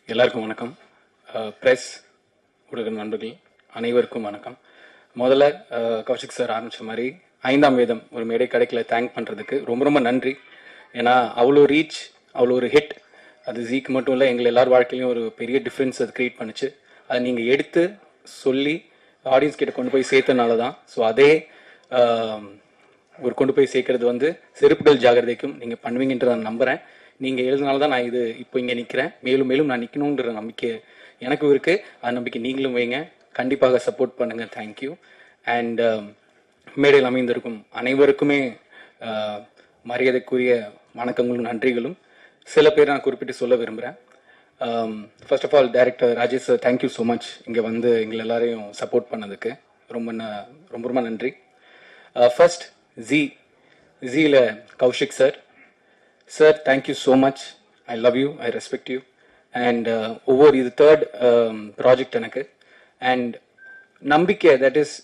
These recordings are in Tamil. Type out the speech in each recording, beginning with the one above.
எல்லாருக்கும் வணக்கம். பிரஸ் ஊடக நண்பர்கள் அனைவருக்கும் வணக்கம். முதல்ல கௌஷிக் சார் ஆரம்பித்த மாதிரி 5ஆம் வேதம் ஒரு மேடை கடைக்கில் தேங்க் பண்ணுறதுக்கு ரொம்ப ரொம்ப நன்றி. ஏன்னா அவ்வளோ ரீச், அவ்வளோ ஒரு ஹிட், அது ஜீக்கு மட்டும் இல்லை, எங்கள் எல்லார் வாழ்க்கையிலையும் ஒரு பெரிய டிஃப்ரென்ஸ் அது க்ரியேட் பண்ணிச்சு. அதை நீங்கள் எடுத்து சொல்லி ஆடியன்ஸ் கிட்ட கொண்டு போய் சேர்த்தனால தான். ஸோ அதே ஒரு கொண்டு போய் சேர்க்கறது செருப்புகள் ஜாகிரதைக்கும் நீங்கள் பண்ணுவீங்கன்றத நான் நம்புகிறேன். நீங்கள் எழுதுனால தான் நான் இது இப்போ இங்கே நிற்கிறேன். மேலும் மேலும் நான் நிற்கணுன்ற நம்பிக்கை எனக்கும் இருக்குது. அந்த நம்பிக்கை நீங்களும் வைங்க. கண்டிப்பாக சப்போர்ட் பண்ணுங்கள். தேங்க்யூ. அண்ட் மேடையில் அமைந்திருக்கும் அனைவருக்குமே மரியாதைக்குரிய வணக்கங்களும் நன்றிகளும். சில பேர் நான் குறிப்பிட்டு சொல்ல விரும்புகிறேன். First of all director Rajesh sir, thank you so much. இங்கே எங்களை எல்லாரையும் சப்போர்ட் பண்ணதுக்கு ரொம்ப ரொம்ப நன்றி. ஃபர்ஸ்ட் ஜீல Kaushik sir, sir thank you so much. I love you, I respect you. And ஒவ்வொரு இது தேர்ட் ப்ராஜெக்ட் எனக்கு. அண்ட் நம்பிக்கை, தட் இஸ்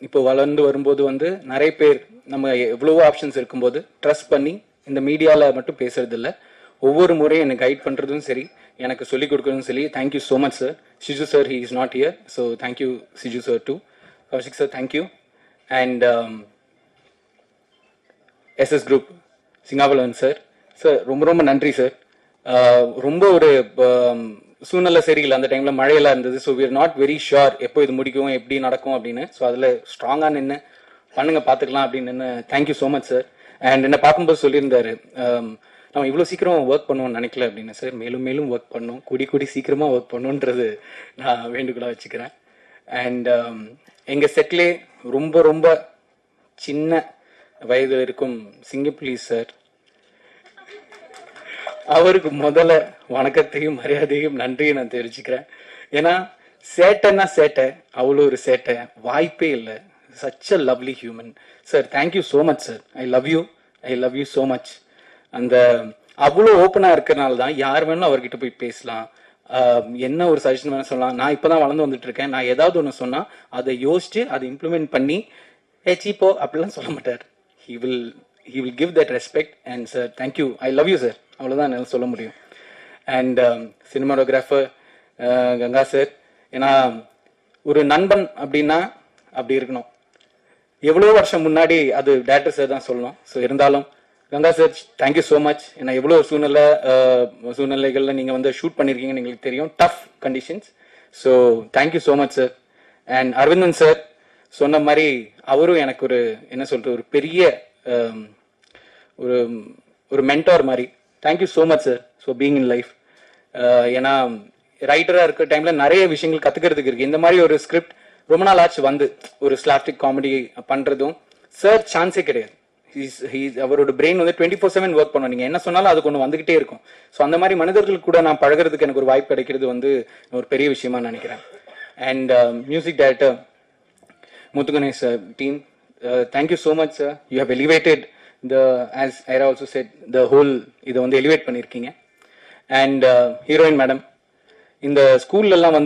இப்போ வளர்ந்து வரும்போது நிறைய பேர் நம்ம எவ்வளவோ ஆப்ஷன்ஸ் இருக்கும்போது ட்ரஸ்ட் பண்ணி இந்த மீடியாவில் மட்டும் பேசுறது இல்லை, ஒவ்வொரு முறையும் எனக்கு கைட் பண்ணுறதும் சரி, எனக்கு சொல்லிக் கொடுக்குறதும் சரி. Thank you so much sir. Siju sir, he is not here, so thank you Siju sir too. Kaushik sir thank you. And SS group Singavalan sir, sir ரொம்ப ரொம்ப நன்றி சார். ரொம்ப ஒரு சூழ்நிலை சரியில்லை, அந்த டைமில் மழையெல்லாம் இருந்தது. So we are not very sure எப்போ இது முடிக்கும், எப்படி நடக்கும் அப்படின்னு. ஸோ அதில் ஸ்ட்ராங்காக நின்று பண்ணுங்க, பார்த்துக்கலாம் அப்படின்னு நின்று. Thank you so much sir. And என்ன பார்க்கும்போது சொல்லியிருந்தாரு, நம்ம இவ்வளோ சீக்கிரம் ஒர்க் பண்ணுவோம்னு நினைக்கல அப்படின்னு. சார் மேலும் மேலும் ஒர்க் பண்ணோம், கூடி சீக்கிரமாக ஒர்க் பண்ணணுன்றது நான் வேண்டுகோளாக வச்சுக்கிறேன். அண்ட் எங்கள் செட்லே ரொம்ப ரொம்ப சின்ன வயதில் இருக்கும் சிங்கப்புலி சார், அவருக்கு முதல்ல வணக்கத்தையும் மரியாதையும் நன்றியும் நான் தெரிவிச்சுக்கிறேன். ஏன்னா சேட்டைன்னா சேட்டை, அவ்வளோ ஒரு சேட்டை வாய்ப்பே இல்லை. Such a lovely human sir. Thank you so much sir. I love you so much. அந்த அவ்வளோ ஓப்பனாக இருக்கிறனால தான் யார் வேணும் அவர்கிட்ட போய் பேசலாம், என்ன ஒரு சஜஷன் வேணும் சொல்லலாம். நான் இப்போ தான் வளர்ந்து வந்துட்டு இருக்கேன். நான் ஏதாவது ஒன்று சொன்னால் அதை யோசிச்சு அதை இம்ப்ளிமெண்ட் பண்ணி சீப்போ அப்படிலாம் சொல்ல மாட்டார். he will give that respect. And sir, thank you. I love you sir. அவ்வளோதான் என்னால் சொல்ல முடியும். அண்ட் சினிமாட்டோகிராஃபர் கங்கா சார், ஏன்னா ஒரு நண்பன் அப்படின்னா அப்படி இருக்கணும். எவ்வளோ வருஷம் முன்னாடி அது டேரக்டர் சார் தான் சொல்லணும். ஸோ இருந்தாலும் Ganga sir thank you so much. ஏன்னா எவ்வளோ சூழ்நிலைகளில் நீங்கள் ஷூட் பண்ணியிருக்கீங்கன்னு எங்களுக்கு தெரியும், tough conditions. So thank you so much sir. And Aravindan sir சொன்ன மாதிரி அவரும் எனக்கு ஒரு என்ன சொல்றது, ஒரு பெரிய ஒரு மென்டார் மாதிரி. Thank you so much sir for being in life. ஏன்னா ரைட்டராக இருக்கிற டைமில் நிறைய விஷயங்கள் கற்றுக்கிறதுக்கு இருக்குது. இந்த மாதிரி ஒரு ஸ்கிரிப்ட் ரொம்ப நாள் ஆச்சு ஒரு ஸ்லாப்டிக் காமெடி பண்ணுறதும் சார் சான்ஸே கிடையாது. அவரோட பிரெயின் 24/7 ஒர்க் பண்ணும். நீங்கள் என்ன சொன்னாலும் அதுக்கு ஒன்று வந்துகிட்டே இருக்கும். ஸோ அந்த மாதிரி மனிதர்கள் கூட நான் பழகிறதுக்கு எனக்கு ஒரு வாய்ப்பு கிடைக்கிறது ஒரு பெரிய விஷயமா நினைக்கிறேன். And music director Muthuganesh team, thank you so much sir. You have elevated as Ira also said, the whole இதை elevate பண்ணியிருக்கீங்க. அண்ட் ஹீரோயின் மேடம், இந்த ஸ்கூல்லலாம்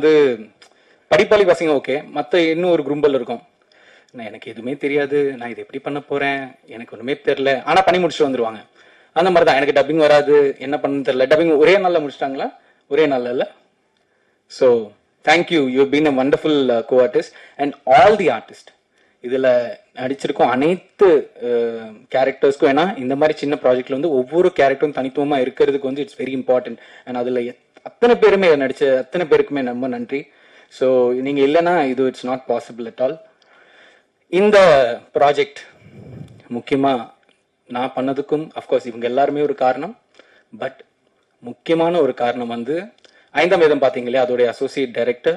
படிப்பாளி பசங்க ஓகே, மற்ற இன்னும் ஒரு குரூம்பல் இருக்கும். நான் எனக்கு எதுவுமே தெரியாது, நான் இதை எப்படி பண்ண போறேன், எனக்கு ஒன்றுமே தெரில, ஆனால் பண்ணி முடிச்சுட்டு வந்துருவாங்க. அந்த மாதிரி தான் எனக்கு டப்பிங் வராது, என்ன பண்ணு தெரியல. டப்பிங் ஒரே நாளில் முடிச்சிட்டாங்களா? ஒரே நாளில் இல்லை. So thank you. You've been a wonderful co-artist and all the artists. இதில் நடிச்சிருக்கோம் அனைத்து கேரக்டர்ஸ்க்கும். ஏன்னா இந்த மாதிரி சின்ன ப்ராஜெக்ட்ல ஒவ்வொரு கேரக்டரும் தனித்துவமாக இருக்கிறதுக்கு இட்ஸ் வெரி இம்பார்ட்டன்ட். அண்ட் அதில் அத்தனை பேருமே நடிச்ச அத்தனை பேருக்குமே ரொம்ப நன்றி. ஸோ நீங்கள் இல்லைன்னா it's not possible at all. இந்த ப்ராஜெக்ட் முக்கியமாக நான் பண்ணதுக்கும் அஃப்கோர்ஸ் இவங்க எல்லாருமே ஒரு காரணம். பட் முக்கியமான ஒரு காரணம் 5ஆம் வேதம் பார்த்தீங்களே, அதோடைய associate director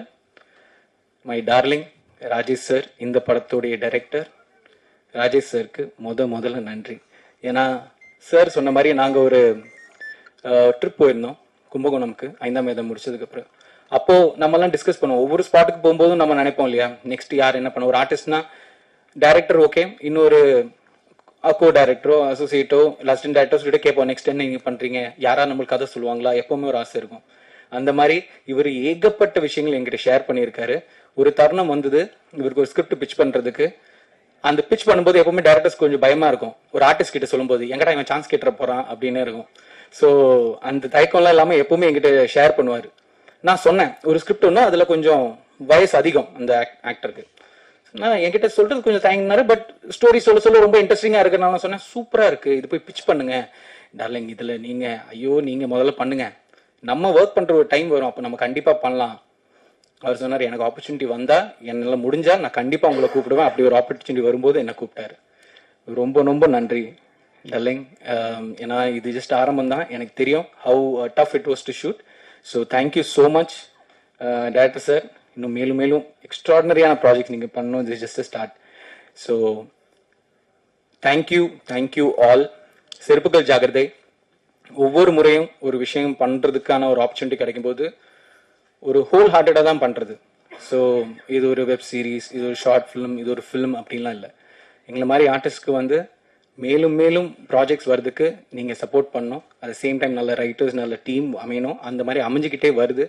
my darling Rajesh sir. இந்த படத்துடைய டைரக்டர் ராஜேஷ் சாருக்கு முதல்ல நன்றி. ஏன்னா சார் சொன்ன மாதிரி நாங்கள் ஒரு ட்ரிப் போயிருந்தோம் கும்பகோணம்க்கு 5ஆம் வேதம் முடிச்சதுக்கப்புறம். அப்போது நம்மலாம் டிஸ்கஸ் பண்ணுவோம். ஒவ்வொரு ஸ்பாட்டுக்கு போகும்போதும் நம்ம நினைப்போம் இல்லையா, நெக்ஸ்ட் யார் என்ன பண்ண. ஒரு ஆர்டிஸ்ட்னா டைரக்டர் ஓகே, இன்னொரு கோ டைரக்டரோ அசோசியேட்டோ அசிஸ்டன்ட் டைரக்டர்ஸ் கிட்ட கேட்போம், நெக்ஸ்ட் என்ன நீங்கள் பண்ணுறீங்க, யாரா நம்மளுக்கு கதை சொல்லுவாங்களா, எப்போவுமே ஒரு ஆசை இருக்கும். அந்த மாதிரி இவர் ஏகப்பட்ட விஷயங்கள் என்கிட்ட ஷேர் பண்ணியிருக்காரு. ஒரு தருணம் இவருக்கு ஒரு ஸ்கிரிப்ட் பிச் பண்றதுக்கு. அந்த பிச் பண்ணும்போது எப்பவுமே டைரக்டர்ஸ் கொஞ்சம் பயமா இருக்கும். ஒரு ஆர்டிஸ்ட் கிட்ட சொல்லும்போது எங்கடா இவன் சான்ஸ் கேட்டுற போறான் அப்படின்னு இருக்கும். ஸோ அந்த தயக்கம்லாம் இல்லாமல் எப்பவுமே என்கிட்ட ஷேர் பண்ணுவார். நான் சொன்னேன் ஒரு ஸ்கிரிப்ட் ஒன்று, அதில் கொஞ்சம் வயசு அதிகம் அந்த ஆக்டருக்கு. நான் என்கிட்ட சொல்றது கொஞ்சம் தயங்கினாரு. பட் ஸ்டோரி சொல்ல சொல்ல ரொம்ப இன்ட்ரெஸ்டிங்காக இருக்கிறனால நான் சொன்னேன், சூப்பராக இருக்குது, இது போய் பிச் பண்ணுங்க டார்லிங். இதில் நீங்கள் ஐயோ நீங்கள் முதல்ல பண்ணுங்க, நம்ம ஒர்க் பண்ணுற ஒரு டைம் வரும், அப்போ நம்ம கண்டிப்பாக பண்ணலாம். அவர் சொன்னார், எனக்கு ஆப்பர்ச்சுனிட்டி வந்தால் என்னால் முடிஞ்சால் நான் கண்டிப்பாக உங்களை கூப்பிடுவேன். அப்படி ஒரு ஆப்பர்ச்சுனிட்டி வரும்போது என்னை கூப்பிட்டாரு. ரொம்ப ரொம்ப நன்றி டார்லிங். ஏன்னா இது ஜஸ்ட் ஆரம்பம் தான், எனக்கு தெரியும் how tough it was to shoot. So thank you so much director sir. இன்னும் மேலும் மேலும் எக்ஸ்ட்ராடினரியான ப்ராஜெக்ட் நீங்கள் பண்ணணும். இது just start. So thank you all. செருப்புகள் ஜாகிரதை. ஒவ்வொரு முறையும் ஒரு விஷயம் பண்ணுறதுக்கான ஒரு ஆப்பர்ச்சுனிட்டி கிடைக்கும்போது ஒரு ஹோல் ஹார்ட்டடாக தான் பண்ணுறது. ஸோ இது ஒரு வெப் சீரிஸ், இது ஒரு ஷார்ட் ஃபிலிம், இது ஒரு ஃபிலிம் அப்படின்லாம் இல்லை. எங்களை மாதிரி ஆர்டிஸ்ட்க்கு வந்து மேலும் மேலும் ப்ராஜெக்ட்ஸ் வர்றதுக்கு நீங்கள் சப்போர்ட் பண்ணணும். அட் சேம் டைம் நல்ல ரைட்டர்ஸ், நல்ல டீம் அமையணும். அந்த மாதிரி அமைஞ்சிக்கிட்டே வருது.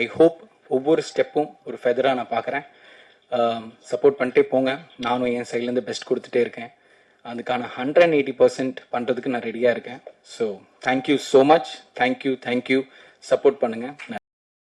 ஐ ஹோப் ஒவ்வொரு ஸ்டெப்பும் ஒரு ஃபெதராக நான் பார்க்குறேன். சப்போர்ட் பண்ணிட்டே போங்க. நானும் என் சைட்லேருந்து பெஸ்ட் கொடுத்துட்டே இருக்கேன். அதுக்கான 180% பண்ணுறதுக்கு நான் ரெடியாக இருக்கேன். So thank you so much. Thank you. Support பண்ணுங்கள்.